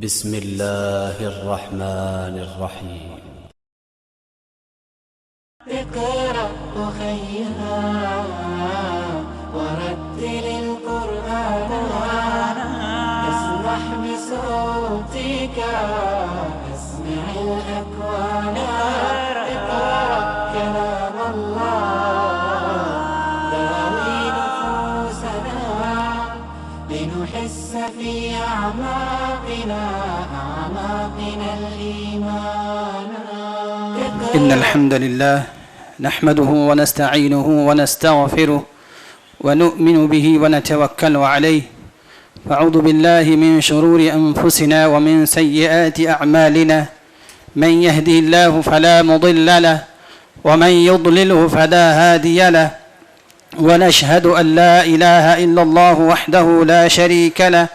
بسم الله الرحمن الرحيم. اقرأ أخيها ورتل القرآن اسمح بصوتك اسمع الأكوان. اقرأ كلام الله داوي نفوسنا لنحس في أعماقنا الإيمان. إن الحمد لله نحمده ونستعينه ونستغفره ونؤمن به ونتوكل عليه، فأعوذ بالله من شرور أنفسنا ومن سيئات أعمالنا، من يهده الله فلا مضل له ومن يضلله فلا هادي له، ونشهد أن لا إله إلا الله وحده لا شريك له،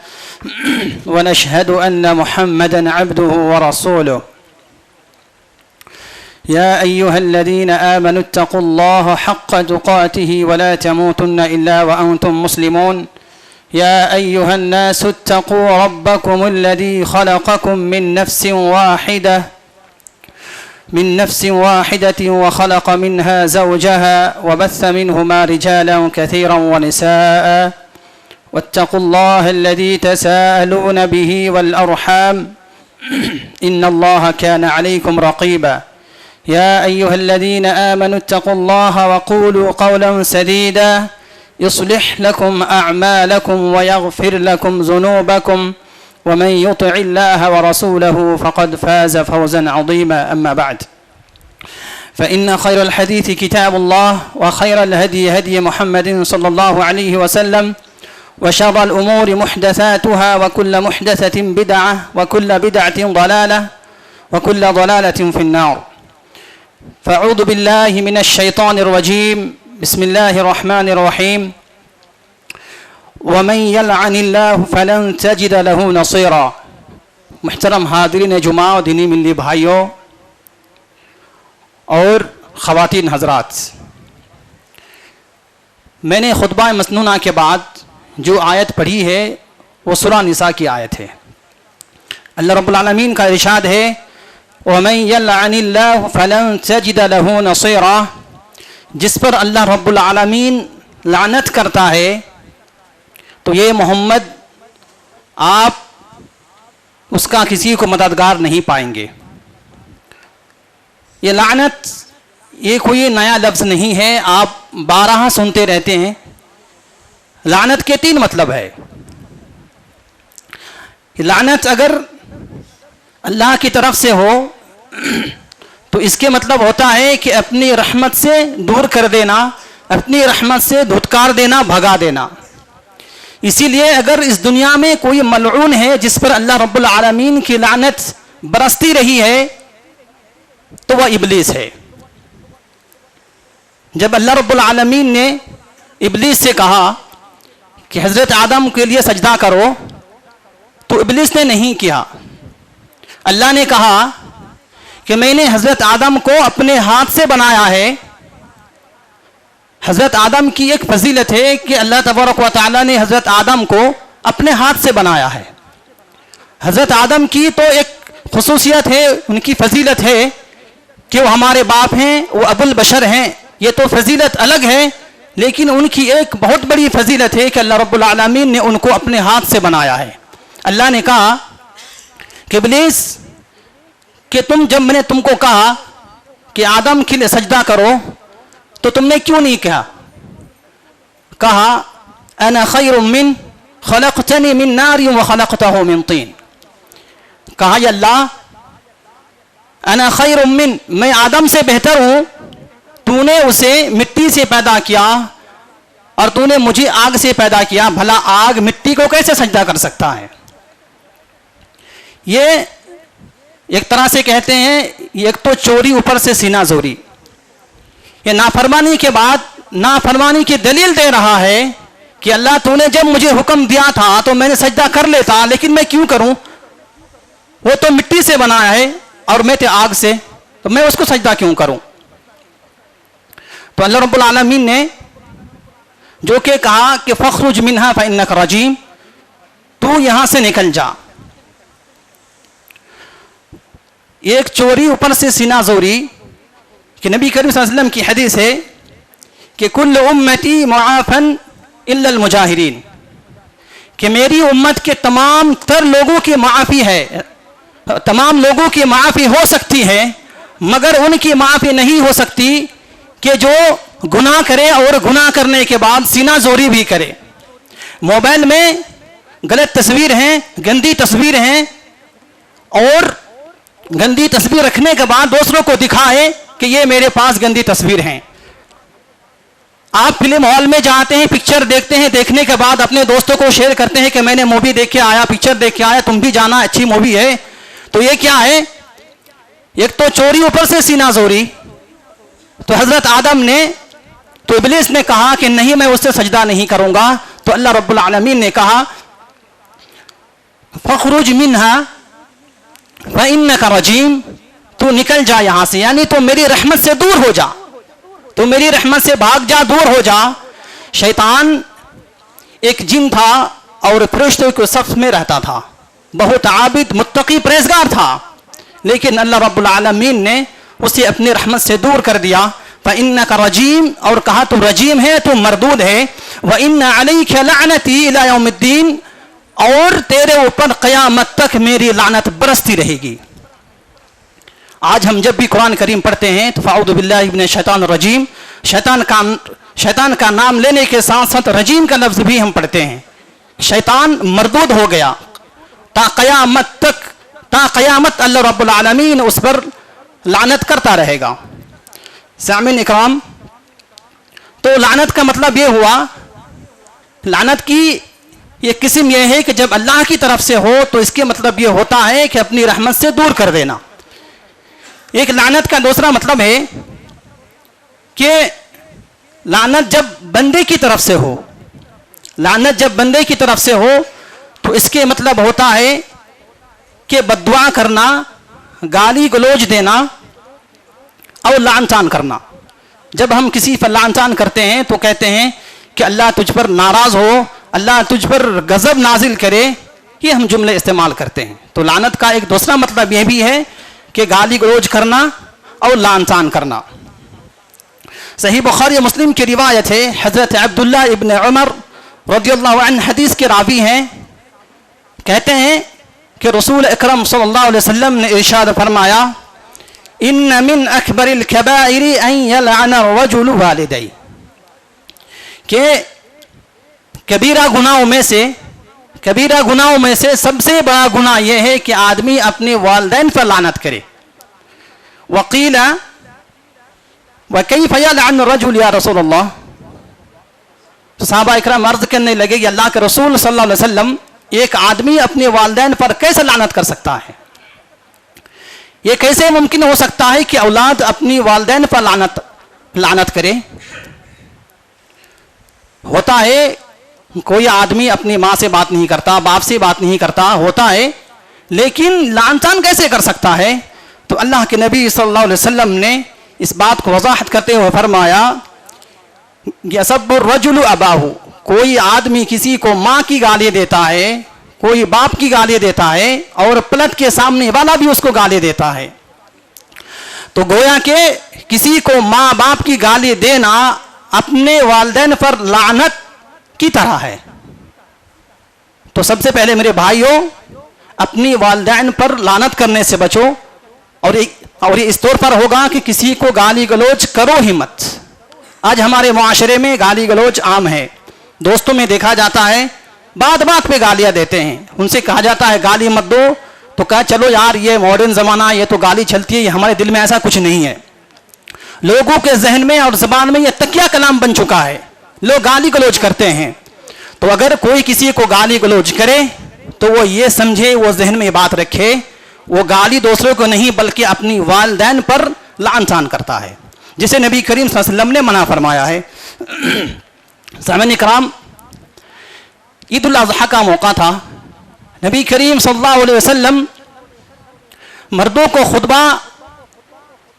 ونشهد أن محمدا عبده ورسوله. يا أيها الذين آمنوا اتقوا الله حق تقاته ولا تموتن إلا وأنتم مسلمون. يا أيها الناس اتقوا ربكم الذي خلقكم من نفس واحدة وخلق منها زوجها وبث منهما رجالا كثيرا ونساء، واتقوا الله الذي تساءلون به والأرحام إن الله كان عليكم رقيبا. يا أيها الذين آمنوا اتقوا الله وقولوا قولا سديدا يصلح لكم أعمالكم ويغفر لكم ذنوبكم، ومن يطع الله ورسوله فقد فاز فوزا عظيما. أما بعد، فإن خير الحديث كتاب الله، وخير الهدي هدي محمد صلى الله عليه وسلم، وشر الأمور محدثاتها، وكل محدثة بدعة، وكل بدعة ضلالة، وكل ضلالة في النار. فأعوذ بالله من الشيطان الرجيم. بسم الله الرحمن الرحيم. ومن يلعن الله فلن تجد له نصيرا. محترم حاضرین جمعہ اور دینی ملی بھائیوں اور خواتین حضرات، میں نے خطبہ مسنونہ کے بعد جو آیت پڑھی ہے وہ سورہ نساء کی آیت ہے۔ اللہ رب العالمین کا ارشاد ہے وَمَن يَلْعَنِ اللَّهُ فَلَن تَجِدَ لَهُ نَصِيرًا، جس پر اللہ رب العالمین لعنت کرتا ہے تو یہ محمد آپ اس کا کسی کو مددگار نہیں پائیں گے۔ یہ لعنت یہ کوئی نیا لفظ نہیں ہے، آپ بارہا سنتے رہتے ہیں۔ لعنت کے تین مطلب ہے۔ لعنت اگر اللہ کی طرف سے ہو تو اس کے مطلب ہوتا ہے کہ اپنی رحمت سے دور کر دینا، اپنی رحمت سے دھتکار دینا، بھگا دینا۔ اسی لیے اگر اس دنیا میں کوئی ملعون ہے جس پر اللہ رب العالمین کی لعنت برستی رہی ہے تو وہ ابلیس ہے۔ جب اللہ رب العالمین نے ابلیس سے کہا کہ حضرت آدم کے لیے سجدہ کرو تو ابلیس نے نہیں کیا۔ اللہ نے کہا کہ میں نے حضرت آدم کو اپنے ہاتھ سے بنایا ہے۔ حضرت آدم کی ایک فضیلت ہے کہ اللہ تبارک و تعالیٰ نے حضرت آدم کو اپنے ہاتھ سے بنایا ہے۔ حضرت آدم کی تو ایک خصوصیت ہے، ان کی فضیلت ہے کہ وہ ہمارے باپ ہیں، وہ ابو البشر ہیں، یہ تو فضیلت الگ ہے، لیکن ان کی ایک بہت بڑی فضیلت ہے کہ اللہ رب العالمین نے ان کو اپنے ہاتھ سے بنایا ہے۔ اللہ نے کہا کہ ابلیس کہ جب میں نے تم کو کہا کہ آدم کے لیے سجدہ کرو تو تم نے کیوں نہیں کہا انا خیر من خلقتنی من نار وخلقتہ من طین۔ کہا یا اللہ انا خیر من، میں آدم سے بہتر ہوں، تو نے اسے مٹی سے پیدا کیا اور تو نے مجھے آگ سے پیدا کیا، بھلا آگ مٹی کو کیسے سجدہ کر سکتا ہے؟ یہ ایک طرح سے کہتے ہیں ایک تو چوری اوپر سے سینہ زوری۔ یہ نافرمانی کے بعد نافرمانی کی دلیل دے رہا ہے کہ اللہ تو نے جب مجھے حکم دیا تھا تو میں نے سجدہ کر لیتا، لیکن میں کیوں کروں؟ وہ تو مٹی سے بنایا ہے اور میں تھے آگ سے، تو میں اس کو سجدہ کیوں کروں؟ تو اللہ رب العالمین نے جو کہ کہا کہ فخرج منہا فإنک رجیم، تو یہاں سے نکل جا۔ ایک چوری اوپر سے سینہ زوری کہ نبی کریم صلی اللہ علیہ وسلم کی حدیث ہے کہ کل امتی معافن الا المجاہرین، کہ میری امت کے تمام تر لوگوں کی معافی ہے، تمام لوگوں کی معافی ہو سکتی ہے، مگر ان کی معافی نہیں ہو سکتی کہ جو گناہ کرے اور گناہ کرنے کے بعد سینہ زوری بھی کرے۔ موبائل میں غلط تصویر ہیں، گندی تصویر ہیں، اور گندی تصویر رکھنے کے بعد دوسروں کو دکھائے کہ یہ میرے پاس گندی تصویر ہیں۔ آپ فلم ہال میں جاتے ہیں، پکچر دیکھتے ہیں، دیکھنے کے بعد اپنے دوستوں کو شیئر کرتے ہیں کہ میں نے مووی دیکھ کے آیا، پکچر دیکھ کے آیا، تم بھی جانا، اچھی مووی ہے۔ تو یہ کیا ہے؟ ایک تو چوری اوپر سے سینہ زوری۔ تو حضرت آدم نے، تو ابلیس نے کہا کہ نہیں، میں اس سے سجدہ نہیں کروں گا۔ تو اللہ رب العالمین نے کہا فخرج منہا فإنک رجیم، تو نکل جا یہاں سے، یعنی تو میری رحمت سے دور ہو جا، تو میری رحمت سے بھاگ جا، دور ہو جا۔ شیطان ایک جن تھا اور فرشتوں کے صف میں رہتا تھا، بہت عابد متقی پرہیزگار تھا، لیکن اللہ رب العالمین نے اسے اپنی رحمت سے دور کر دیا۔ فإنک رجیم، اور کہا تم رجیم ہے، تم مردود ہے۔ وإن علیک لعنتی الی یوم الدین، اور تیرے اوپر قیامت تک میری لعنت برستی رہے گی۔ آج ہم جب بھی قرآن کریم پڑھتے ہیں تو فاعوذ باللہ من الشیطان الرجیم، شیطان کا نام لینے کے ساتھ ساتھ رجیم کا لفظ بھی ہم پڑھتے ہیں۔ شیطان مردود ہو گیا، تا قیامت تک، تا قیامت اللہ رب العالمین اس پر لعنت کرتا رہے گا۔ سامعین اکرام، تو لعنت کا مطلب یہ ہوا، لعنت کی یہ قسم یہ ہے کہ جب اللہ کی طرف سے ہو تو اس کے مطلب یہ ہوتا ہے کہ اپنی رحمت سے دور کر دینا۔ ایک لعنت کا دوسرا مطلب ہے کہ لعنت جب بندے کی طرف سے ہو، لعنت جب بندے کی طرف سے ہو تو اس کے مطلب ہوتا ہے کہ بد دعا کرنا، گالی گلوچ دینا اور لعن طعن کرنا۔ جب ہم کسی پر لعن طعن کرتے ہیں تو کہتے ہیں کہ اللہ تجھ پر ناراض ہو، اللہ تجھ پر غضب نازل کرے، یہ ہم جملے استعمال کرتے ہیں۔ تو لعنت کا ایک دوسرا مطلب یہ بھی ہے کہ گالی گلوچ کرنا اور لعن طعن کرنا۔ صحیح بخاری مسلم کی روایت ہے، حضرت عبداللہ ابن عمر رضی اللہ عنہ حدیث کے راوی ہیں، کہتے ہیں کہ رسول اکرم صلی اللہ علیہ وسلم نے ارشاد فرمایا ان من اکبر الکبائر ان یلعن الرجل والدی، کہ کبیرہ گناہوں میں سے سب سے بڑا گناہ یہ ہے کہ آدمی اپنے والدین پر لعنت کرے۔ وقیل وکیف یلعن الرجل یا رسول اللہ، صحابہ اکرام عرض کرنے لگے کہ اللہ کے رسول صلی اللہ علیہ وسلم، ایک آدمی اپنے والدین پر کیسے لعنت کر سکتا ہے؟ یہ کیسے ممکن ہو سکتا ہے کہ اولاد اپنی والدین پر لعنت کرے؟ ہوتا ہے کوئی آدمی اپنی ماں سے بات نہیں کرتا، باپ سے بات نہیں کرتا، ہوتا ہے، لیکن لعن طعن کیسے کر سکتا ہے؟ تو اللہ کے نبی صلی اللہ علیہ وسلم نے اس بات کو وضاحت کرتے ہوئے فرمایا یسب الرجل اباہ، کوئی آدمی کسی کو ماں کی گالی دیتا ہے، کوئی باپ کی گالی دیتا ہے، اور پلٹ کے سامنے والا بھی اس کو گالی دیتا ہے، تو گویا کہ کسی کو ماں باپ کی گالی دینا اپنے والدین پر لعنت کی طرح ہے۔ تو سب سے پہلے میرے بھائیوں، اپنی والدین پر لعنت کرنے سے بچو، اور یہ اس طور پر ہوگا کہ کسی کو گالی گلوچ کرو ہی مت۔ آج ہمارے معاشرے میں گالی گلوچ عام ہے، دوستوں میں دیکھا جاتا ہے، بات بات پہ گالیاں دیتے ہیں، ان سے کہا جاتا ہے گالی مت دو، تو کہا چلو یار یہ ماڈرن زمانہ، یہ تو گالی چلتی ہے، یہ ہمارے دل میں ایسا کچھ نہیں ہے۔ لوگوں کے ذہن میں اور زبان میں یہ تکیہ کلام بن چکا ہے، لوگ گالی گلوچ کرتے ہیں۔ تو اگر کوئی کسی کو گالی گلوچ کرے تو وہ یہ سمجھے، وہ ذہن میں یہ بات رکھے، وہ گالی دوسروں کو نہیں بلکہ اپنی والدین پر لعن طعن کرتا ہے، جسے نبی کریم صلی اللہ علیہ وسلم نے منع فرمایا ہے۔ سامعین کرام، عید الاضحیٰ کا موقع تھا، نبی کریم صلی اللہ علیہ وسلم مردوں کو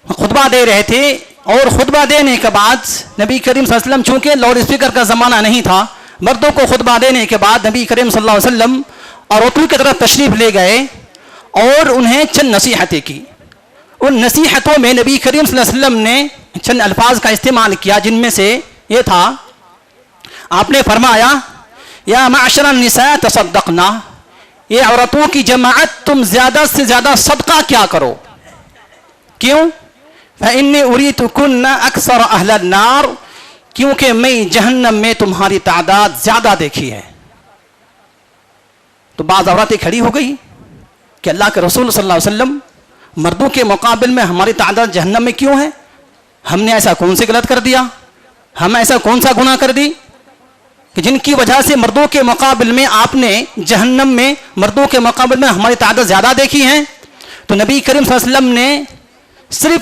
خطبہ دے رہے تھے، اور خطبہ دینے کے بعد نبی کریم صلی اللہ علیہ وسلم، چونکہ لاؤڈ اسپیکر کا زمانہ نہیں تھا، مردوں کو خطبہ دینے کے بعد نبی کریم صلی اللہ علیہ وسلم عورتوں کی طرف تشریف لے گئے اور انہیں چند نصیحتیں کی۔ ان نصیحتوں میں نبی کریم صلی اللہ علیہ وسلم نے چند الفاظ کا استعمال کیا، جن میں سے یہ تھا، آپ نے فرمایا یا معشر النساء تصدقنا، یہ عورتوں کی جماعت تم زیادہ سے زیادہ صدقہ کیا کرو. کیوں؟ فإني أريتكن أكثر أهل النار، کیونکہ میں جہنم میں تمہاری تعداد زیادہ دیکھی ہے. تو بعض عورتیں کھڑی ہو گئی کہ اللہ کے رسول صلی اللہ علیہ وسلم، مردوں کے مقابل میں ہماری تعداد جہنم میں کیوں ہے؟ ہم نے ایسا کون سی غلط کر دیا؟ ہم ایسا کون سا گناہ کر دی کہ جن کی وجہ سے مردوں کے مقابل میں آپ نے جہنم میں مردوں کے مقابل میں ہماری تعداد زیادہ دیکھی ہے؟ تو نبی کریم صلی اللہ علیہ وسلم نے صرف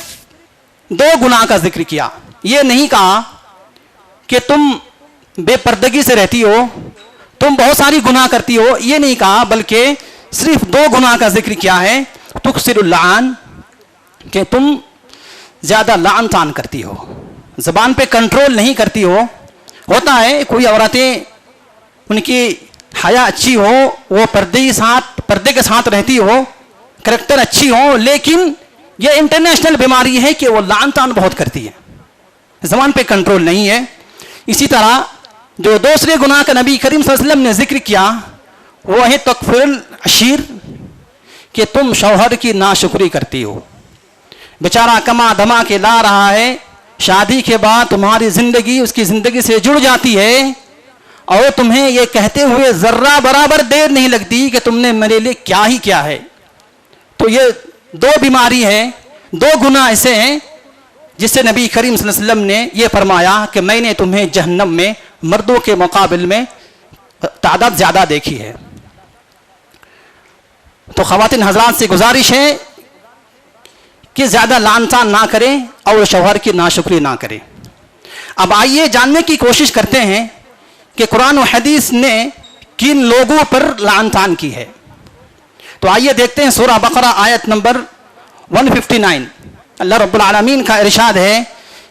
2 گناہ کا ذکر کیا. یہ نہیں کہا کہ تم بے پردگی سے رہتی ہو، تم بہت ساری گناہ کرتی ہو، یہ نہیں کہا، بلکہ صرف 2 گناہ کا ذکر کیا ہے. تکثر اللعان، کہ تم زیادہ لعن تان کرتی ہو، زبان پہ کنٹرول نہیں کرتی ہو. ہوتا ہے کوئی عورتیں ان کی حیا اچھی ہو، وہ پردے کے ساتھ رہتی ہو، کریکٹر اچھی ہو، لیکن یہ انٹرنیشنل بیماری ہے کہ وہ لعن تان بہت کرتی ہے، زبان پہ کنٹرول نہیں ہے. اسی طرح جو دوسرے گناہ کا نبی کریم صلی اللہ علیہ وسلم نے ذکر کیا وہ ہے تکفر العشیر، کہ تم شوہر کی ناشکری کرتی ہو. بیچارہ کما دھما کے لا رہا ہے، شادی کے بعد تمہاری زندگی اس کی زندگی سے جڑ جاتی ہے، اور تمہیں یہ کہتے ہوئے ذرہ برابر دیر نہیں لگتی کہ تم نے میرے لیے کیا ہی کیا ہے. تو یہ 2 بیماری ہے، 2 گناہ ایسے ہیں جس سے نبی کریم صلی اللہ علیہ وسلم نے یہ فرمایا کہ میں نے تمہیں جہنم میں مردوں کے مقابل میں تعداد زیادہ دیکھی ہے. تو خواتین حضرات سے گزارش ہے کہ زیادہ لعن طعن نہ کریں اور شوہر کی ناشکری نہ کریں. اب آئیے جاننے کی کوشش کرتے ہیں کہ قرآن و حدیث نے کن لوگوں پر لعن طعن کی ہے. تو آئیے دیکھتے ہیں سورہ بقرہ آیت نمبر 159. اللہ رب العالمین کا ارشاد ہے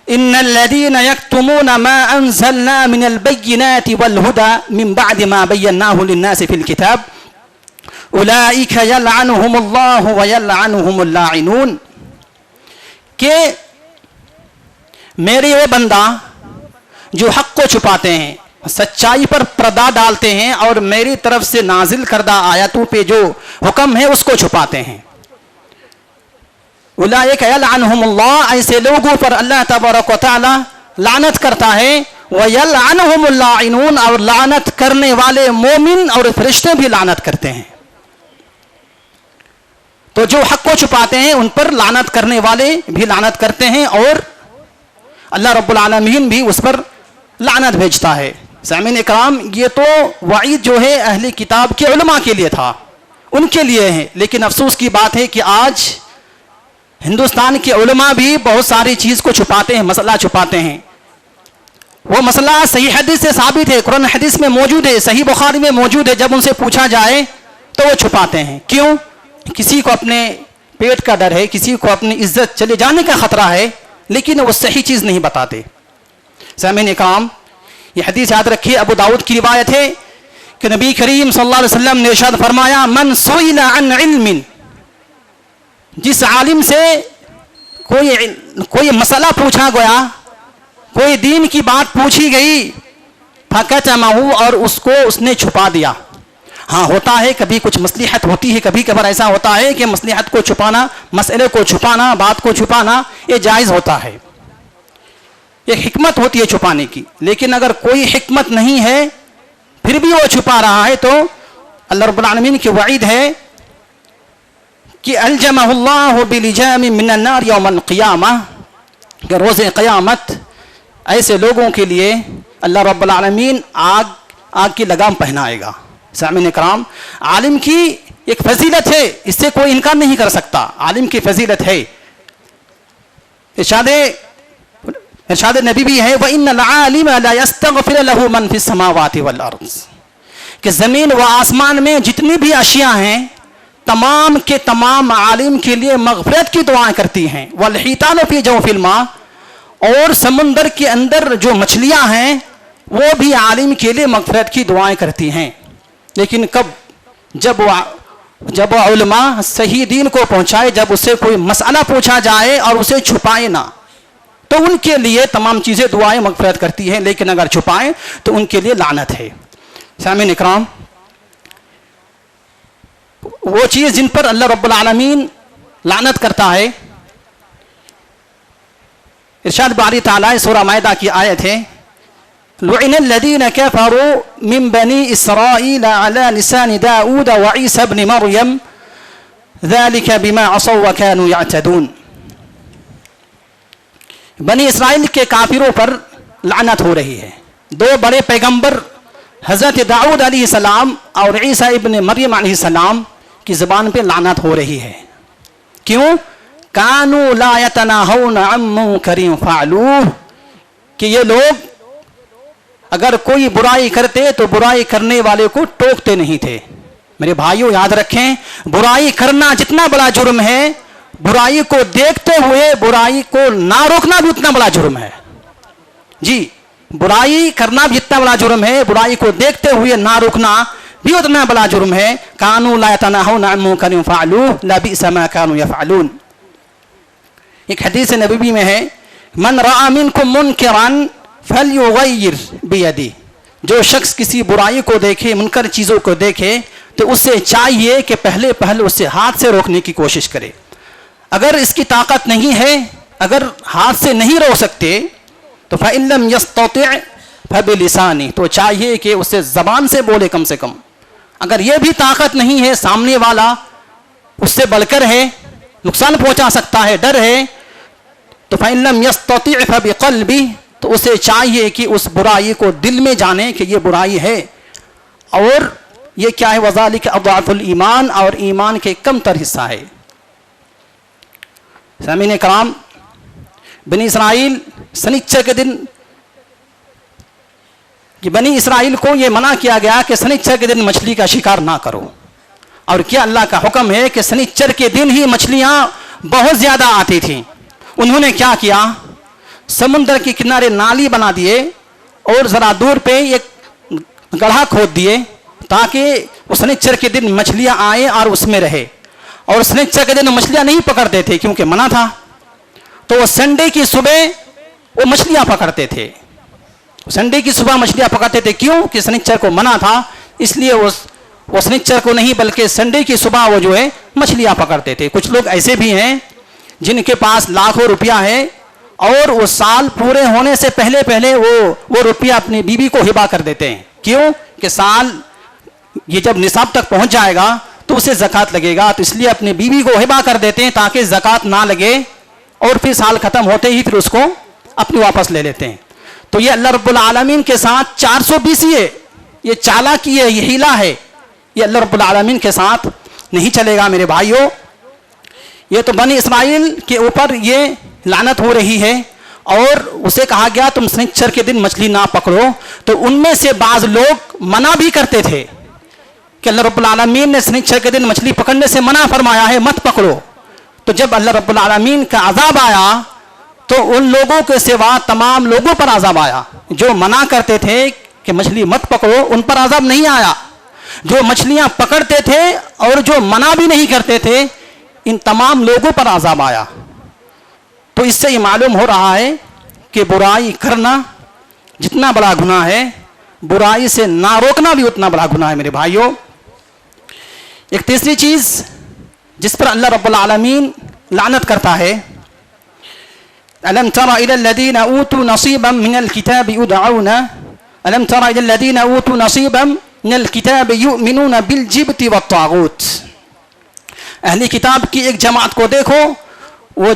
ان الذين يكتمون ما انزلنا من البينات والهدى من بعد ما بيناه للناس في الكتاب اولئك يلعنهم الله ويلعنهم اللاعنون. کہ میرے وہ بندہ جو حق کو چھپاتے ہیں، سچائی پر پردہ ڈالتے ہیں اور میری طرف سے نازل کردہ آیاتوں پہ جو حکم ہے اس کو چھپاتے ہیں، اولئک یلعنہم اللہ، ایسے لوگوں پر اللہ تبارک و تعالی لعنت کرتا ہے، ویلعنہم اللاعنون، اور لعنت کرنے والے مومن اور فرشتے بھی لعنت کرتے ہیں. تو جو حق کو چھپاتے ہیں ان پر لعنت کرنے والے بھی لعنت کرتے ہیں، اور اللہ رب العالمین بھی اس پر لعنت بھیجتا ہے. سامعین اکرام، یہ تو وعید جو ہے اہل کتاب کے علماء کے لیے تھا، ان کے لیے ہے، لیکن افسوس کی بات ہے کہ آج ہندوستان کے علماء بھی بہت ساری چیز کو چھپاتے ہیں، مسئلہ چھپاتے ہیں. وہ مسئلہ صحیح حدیث سے ثابت ہے، قرآن حدیث میں موجود ہے، صحیح بخاری میں موجود ہے، جب ان سے پوچھا جائے تو وہ چھپاتے ہیں. کیوں؟ کسی کو اپنے پیٹ کا ڈر ہے، کسی کو اپنی عزت چلے جانے کا خطرہ ہے، لیکن وہ صحیح چیز نہیں بتاتے. سامعین اکرام، یہ حدیث یاد رکھیے، ابو داؤد کی روایت ہے کہ نبی کریم صلی اللہ علیہ وسلم نے ارشاد فرمایا من سئل عن علم، جس عالم سے کوئی مسئلہ پوچھا گیا، کوئی دین کی بات پوچھی گئی، فکتمہ، اور اس کو اس نے چھپا دیا. ہاں ہوتا ہے کبھی کچھ مصلحت ہوتی ہے، کبھی کبھار ایسا ہوتا ہے کہ مصلحت کو چھپانا، مسئلے کو چھپانا، بات کو چھپانا یہ جائز ہوتا ہے، ایک حکمت ہوتی ہے چھپانے کی. لیکن اگر کوئی حکمت نہیں ہے پھر بھی وہ چھپا رہا ہے تو اللہ رب العالمین کی وعید ہے کہ الجمہ اللہ بلجام من النار یوم القیامہ، کہ روز قیامت ایسے لوگوں کے لیے اللہ رب العالمین آگ کی لگام پہنائے گا. سامعین اکرام، عالم کی ایک فضیلت ہے، اس سے کوئی انکار نہیں کر سکتا، عالم کی فضیلت ہے. ارشاد نبی بھی ہے وَإِنَّ الْعَالِمَ لَا يَسْتَغْفِرَ لَهُ مَنْ فِي السَّمَاوَاتِ وَالْأَرْضِ، کہ زمین و آسمان میں جتنی بھی اشیاء ہیں تمام کے تمام عالم کے لیے مغفرت کی دعائیں کرتی ہیں. وَالْحِيتَانُ فِي جَوْفِ الْمَاءِ، اور سمندر کے اندر جو مچھلیاں ہیں وہ بھی عالم کے لیے مغفرت کی دعائیں کرتی ہیں. لیکن کب؟ جب جب وہ علماء صحیح دین کو پہنچائے، جب اسے کوئی مسئلہ پوچھا جائے اور اسے چھپائے نہ، تو ان کے لیے تمام چیزیں دعائیں مغفرت کرتی ہیں، لیکن اگر چھپائیں تو ان کے لیے لعنت ہے۔ سامعین اکرام، وہ چیز جن پر اللہ رب العالمین لعنت کرتا ہے، ارشاد باری تعالیٰ سورہ مائدہ کی آیت ہے، لعن الذين كفروا من بني إسرائيل على لسان داود وعيسى ابن مريم ذلك بما عصوا وكانوا يعتدون۔ بنی اسرائیل کے کافروں پر لعنت ہو رہی ہے۔ دو بڑے پیغمبر حضرت داؤد علیہ السلام اور عیسیٰ ابن مریم علیہ السلام کی زبان پہ لعنت ہو رہی ہے۔ کیوں؟ کانوا لا یتناہون عن منکر فعلوہ، کہ یہ لوگ اگر کوئی برائی کرتے تو برائی کرنے والے کو ٹوکتے نہیں تھے۔ میرے بھائیوں یاد رکھیں، برائی کرنا جتنا بڑا جرم ہے، برائی کو دیکھتے ہوئے برائی کو نہ روکنا بھی اتنا بڑا جرم ہے۔ جی، برائی کرنا بھی اتنا بڑا جرم ہے، برائی کو دیکھتے ہوئے نہ روکنا بھی اتنا بڑا جرم ہے۔ کانوا لا یتناہون عن منکر فعلوہ لبئس ما کانوا یفعلون۔ ایک حدیث نبوی میں ہے، من رأى منکم منکرا فلیغیر بیدہ، جو شخص کسی برائی کو دیکھے، منکر چیزوں کو دیکھے، تو اسے چاہیے کہ پہلے اسے ہاتھ سے روکنے کی کوشش کرے۔ اگر اس کی طاقت نہیں ہے، اگر ہاتھ سے نہیں روک سکتے تو فإن لم يستطع فبلسانہ، تو چاہیے کہ اسے زبان سے بولے کم سے کم۔ اگر یہ بھی طاقت نہیں ہے، سامنے والا اس سے بڑھ کر ہے، نقصان پہنچا سکتا ہے، ڈر ہے، تو فإن لم يستطع فبقلبہ، تو اسے چاہیے کہ اس برائی کو دل میں جانے کہ یہ برائی ہے، اور یہ کیا ہے، وذالک اضعف الایمان، اور ایمان کے کم تر حصہ ہے۔ سامعین کرام، بنی اسرائیل سنیچر کے دن، بنی اسرائیل کو یہ منع کیا گیا کہ سنیچر کے دن مچھلی کا شکار نہ کرو، اور کیا اللہ کا حکم ہے کہ سنیچر کے دن ہی مچھلیاں بہت زیادہ آتی تھیں۔ انہوں نے کیا کیا، سمندر کے کنارے نالی بنا دیے اور ذرا دور پہ ایک گڑھا کھود دیے تاکہ وہ سنیچر کے دن مچھلیاں آئیں اور اس میں رہے۔ اور سنیچر کے دن مچھلیاں نہیں پکڑتے تھے کیونکہ منع تھا، تو وہ سنڈے کی صبح وہ مچھلیاں پکڑتے تھے۔ سنڈے کی صبح مچھلیاں پکڑتے تھے، کیوں کہ سنیچر کو منع تھا، اس لیے وہ سنیچر کو نہیں بلکہ سنڈے کی صبح وہ جو ہے مچھلیاں پکڑتے تھے۔ کچھ لوگ ایسے بھی ہیں جن کے پاس لاکھوں روپیہ ہے اور وہ سال پورے ہونے سے پہلے وہ روپیہ اپنی بیوی کو ہبہ کر دیتے ہیں۔ کیوں کہ سال یہ جب نصاب تک پہنچ جائے گا تو اسے زکوٰۃ لگے گا، تو اس لیے اپنی بیوی کو ہبہ کر دیتے ہیں تاکہ زکوٰۃ نہ لگے، اور پھر سال ختم ہوتے ہی پھر اس کو اپنی واپس لے لیتے ہیں۔ تو یہ اللہ رب العالمین کے ساتھ 420 یہ چالاکی ہے، یہ ہیلا ہے، یہ اللہ رب العالمین کے ساتھ نہیں چلے گا میرے بھائیوں۔ یہ تو بنی اسرائیل کے اوپر یہ لعنت ہو رہی ہے، اور اسے کہا گیا تم سنیچر کے دن مچھلی نہ پکڑو، تو ان میں سے بعض لوگ منع بھی کرتے تھے کہ اللہ رب العالمین نے سنیچر کے دن مچھلی پکڑنے سے منع فرمایا ہے، مت پکڑو۔ تو جب اللہ رب العالمین کا عذاب آیا تو ان لوگوں کے سوا تمام لوگوں پر عذاب آیا۔ جو منع کرتے تھے کہ مچھلی مت پکڑو ان پر عذاب نہیں آیا، جو مچھلیاں پکڑتے تھے اور جو منع بھی نہیں کرتے تھے ان تمام لوگوں پر عذاب آیا۔ تو اس سے یہ معلوم ہو رہا ہے کہ برائی کرنا جتنا بڑا گناہ ہے، برائی سے نہ روکنا بھی اتنا بڑا گناہ ہے میرے بھائیوں۔ ایک تیسری چیز جس پر اللہ رب العالمین لعنت کرتا ہے، ألم تر إلى الذين أوتوا نصيبا من الكتاب يدعون ألم تر إلى الذين أوتوا نصيبا من الكتاب يؤمنون بالجبت والطاغوت۔ اہلی کتاب کی ایک جماعت کو دیکھو، وہ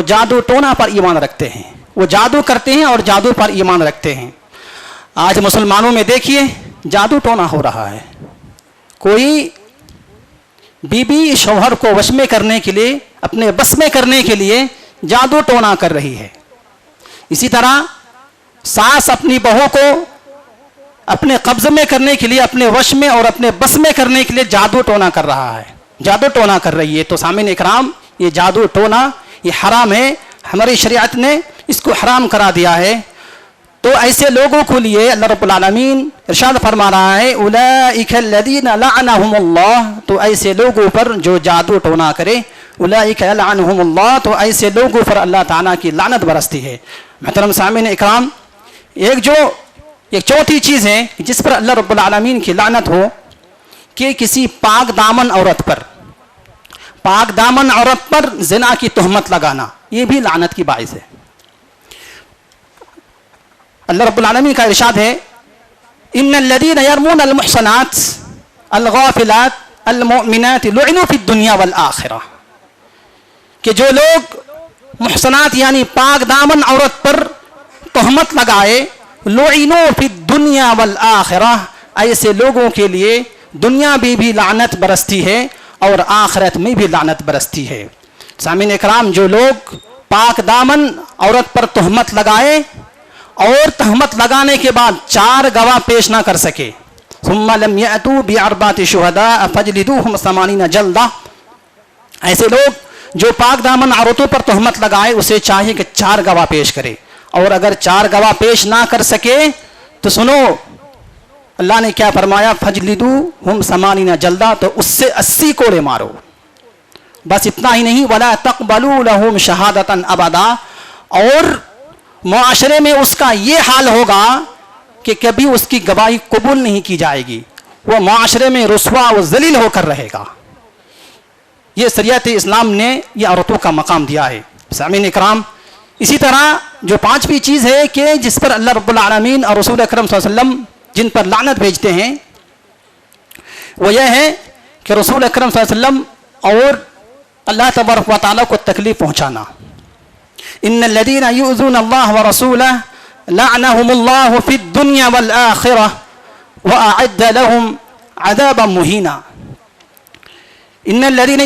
جادو ٹونا پر ایمان رکھتے ہیں، وہ جادو کرتے ہیں اور جادو پر ایمان رکھتے ہیں۔ آج مسلمانوں میں دیکھیے جادو ٹونا ہو رہا ہے، کوئی بیوی شوہر کو وش میں کرنے کے لیے، اپنے بس میں کرنے کے لیے جادو ٹونا کر رہی ہے۔ اسی طرح ساس اپنی بہو کو اپنے قبضے میں کرنے کے لیے، اپنے وش میں اور اپنے بس میں کرنے کے لیے جادو ٹونا کر رہا ہے، جادو ٹونا کر رہی ہے۔ تو سامعین اکرام، یہ جادو ٹونا یہ حرام ہے، ہماری شریعت نے اس کو حرام کرا دیا ہے۔ تو ایسے لوگوں کو لیے اللہ رب العالمین ارشاد فرما رہا ہے اولئک الذین لعنہم اللہ، تو ایسے لوگوں پر جو جادو ٹونا کرے، اولئک لعنہم اللہ، تو ایسے لوگوں پر اللہ تعالیٰ کی لعنت برستی ہے۔ محترم سامعین اکرام، ایک چوتھی چیز ہے جس پر اللہ رب العالمین کی لعنت ہو کہ کسی پاک دامن عورت پر زنا کی تہمت لگانا، یہ بھی لعنت کی باعث ہے۔ اللہ رب العالمین کا ارشاد ہے ان الذین یرمون المحصنات الغافلات المؤمنات لعنوا فی الدنیا والآخرہ، کہ جو لوگ محصنات یعنی پاک دامن عورت پر تہمت لگائے، لعنوا فی الدنیا والآخرہ، ایسے لوگوں کے لیے دنیا بھی لعنت برستی ہے اور آخرت میں بھی لعنت برستی ہے۔ سامعین اکرام، جو لوگ پاک دامن عورت پر تہمت لگائے اور تہمت لگانے کے بعد 4 گواہ پیش نہ کر سکے، ثم لم یأتوا بأربعة شہداء فاجلدوہم 80 جلدہ، ایسے لوگ جو پاک دامن عورتوں پر تہمت لگائے اسے چاہیے کہ 4 گواہ پیش کرے، اور اگر 4 گواہ پیش نہ کر سکے تو سنو اللہ نے کیا فرمایا، فاجلدوہم 80 جلدہ، تو اس سے 80 کوڑے مارو۔ بس اتنا ہی نہیں، ولا تقبلوا لہم شہادۃ ابدا، اور معاشرے میں اس کا یہ حال ہوگا کہ کبھی اس کی گواہی قبول نہیں کی جائے گی، وہ معاشرے میں رسوا و ذلیل ہو کر رہے گا۔ یہ شریعت اسلام نے یہ عورتوں کا مقام دیا ہے۔ سامعین اکرام، اسی طرح جو 5ویں چیز ہے کہ جس پر اللہ رب العالمین اور رسول اکرم صلی اللہ علیہ وسلم جن پر لعنت بھیجتے ہیں، وہ یہ ہے کہ رسول اکرم صلی اللہ علیہ وسلم اور اللہ تبارک و تعالیٰ کو تکلیف پہنچانا۔ ان الذین یؤذون اللہ ورسولہ لعنہم اللہ فی الدنیا والآخرہ واعد لهم عذابا مہینا۔ ان الذین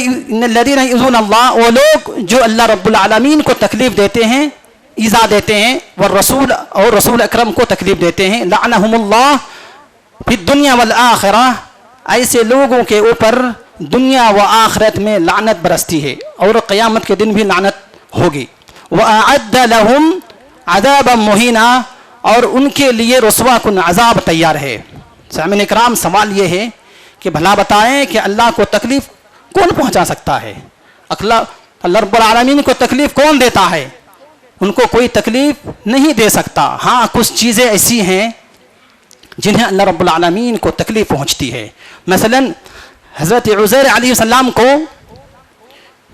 یؤذون اللہ، وہ لوگ جو اللہ رب العالمین کو تکلیف دیتے ہیں، ایذا دیتے ہیں، والرسول اور رسول اکرم کو تکلیف دیتے ہیں، لعنہم اللہ فی الدنیا والآخرہ، ایسے لوگوں کے اوپر دنیا و آخرت میں لعنت برستی ہے اور قیامت کے دن بھی لعنت ہوگی۔ وَأَعَدَّ لَهُمْ عَذَابًا مُهِينًا، اور ان کے لیے رسوا کن عذاب تیار ہے۔ سامعین اکرام، سوال یہ ہے کہ بھلا بتائیں کہ اللہ کو تکلیف کون پہنچا سکتا ہے؟ اللہ رب العالمین کو تکلیف کون دیتا ہے؟ ان کو کوئی تکلیف نہیں دے سکتا۔ ہاں، کچھ چیزیں ایسی ہیں جنہیں اللہ رب العالمین کو تکلیف پہنچتی ہے۔ مثلا حضرت عزیر علیہ السلام کو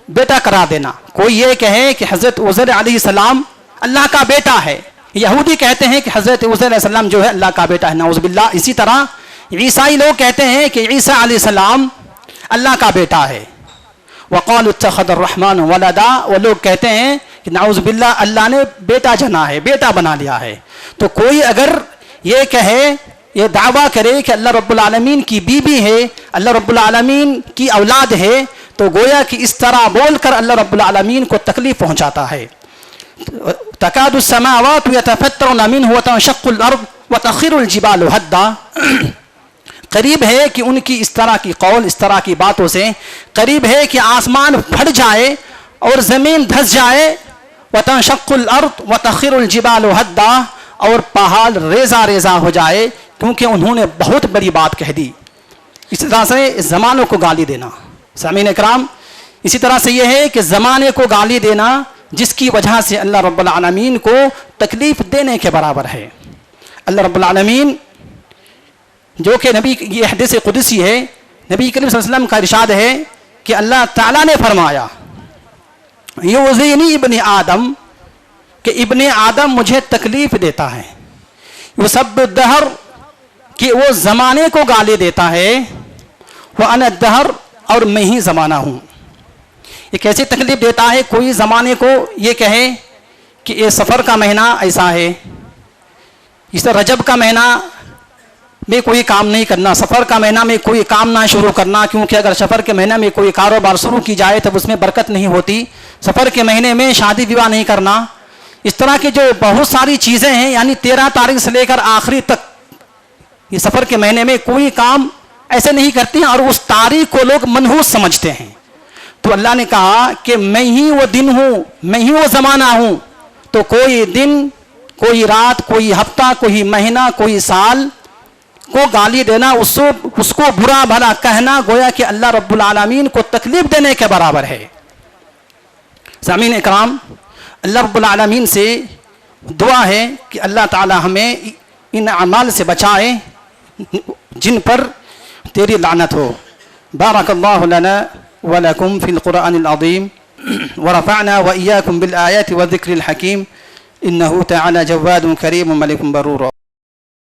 بیٹا قرار دینا۔ کوئی یہ کہے کہ حضرت عزیر علیہ السلام اللہ کا بیٹا ہے، یہودی کہتے ہیں کہ حضرت عزیر علیہ السلام جو ہے اللہ کا بیٹا ہے، نعوذ باللہ۔ اسی طرح عیسائی لوگ کہتے ہیں کہ عیسیٰ علیہ السلام اللہ کا بیٹا ہے۔ وقالوا اتخذ الرحمن ولدا، وہ لوگ کہتے ہیں کہ نعوذ باللہ اللہ نے بیٹا جنا ہے، بیٹا بنا لیا ہے۔ تو کوئی اگر یہ کہے، یہ دعویٰ کرے کہ اللہ رب العالمین کی بیوی ہے، اللہ رب العالمین کی اولاد ہے، تو گویا کہ اس طرح بول کر اللہ رب العالمین کو تکلیف پہنچاتا ہے۔ تکاد السماوات یتفطرن منہ وتنشق الارض وتخر الجبال ہدا، قریب ہے کہ ان کی اس طرح کی قول، اس طرح کی باتوں سے قریب ہے کہ آسمان پھٹ جائے اور زمین دھس جائے، وتنشق الارض وتخر الجبال ہدا، اور پہاڑ ریزہ ریزہ ہو جائے، کیونکہ انہوں نے بہت بڑی بات کہہ دی۔ اس طرح سے زمانوں کو گالی دینا۔ سامعین اکرام، اسی طرح سے یہ ہے کہ زمانے کو گالی دینا جس کی وجہ سے اللہ رب العالمین کو تکلیف دینے کے برابر ہے۔ اللہ رب العالمین، جو کہ نبی، یہ حدیث قدسی ہے، نبی کریم صلی اللہ علیہ وسلم کا ارشاد ہے کہ اللہ تعالیٰ نے فرمایا یؤذینی ابن آدم، کہ ابن آدم مجھے تکلیف دیتا ہے، یسب الدہر، کہ وہ زمانے کو گالی دیتا ہے، وَأَنَا الدَّهْرُ، اور میں ہی زمانہ ہوں۔ یہ کیسے تکلیف دیتا ہے؟ کوئی زمانے کو یہ کہے کہ یہ سفر کا مہینہ ایسا ہے، اس طرح رجب کا مہینہ میں کوئی کام نہیں کرنا، سفر کا مہینہ میں کوئی کام نہ شروع کرنا، کیونکہ اگر سفر کے مہینہ میں کوئی کاروبار شروع کی جائے تب اس میں برکت نہیں ہوتی، سفر کے مہینے میں شادی بیاہ نہیں کرنا۔ اس طرح کی جو بہت ساری چیزیں ہیں، یعنی 13 تاریخ سے لے کر آخری تک یہ سفر کے مہینے میں کوئی کام ایسے نہیں کرتے ہیں، اور اس تاریخ کو لوگ منحوس سمجھتے ہیں۔ تو اللہ نے کہا کہ میں ہی وہ دن ہوں، میں ہی وہ زمانہ ہوں، تو کوئی دن کوئی رات، کوئی ہفتہ، کوئی مہینہ، کوئی سال کو گالی دینا، اس کو برا بھلا کہنا گویا کہ اللہ رب العالمین کو تکلیف دینے کے برابر ہے۔ سامعین اکرام، اللہ رب العالمین سے دعا ہے کہ اللہ تعالی ہمیں ان اعمال سے بچائے جن پر تیری لعنت ہو۔ بارک اللہ لنا ولکم فی القرآن العظیم ورفعنا وإياكم بالآيات والذكر الحكيم إنه تعالى جواد كريم ملك برور۔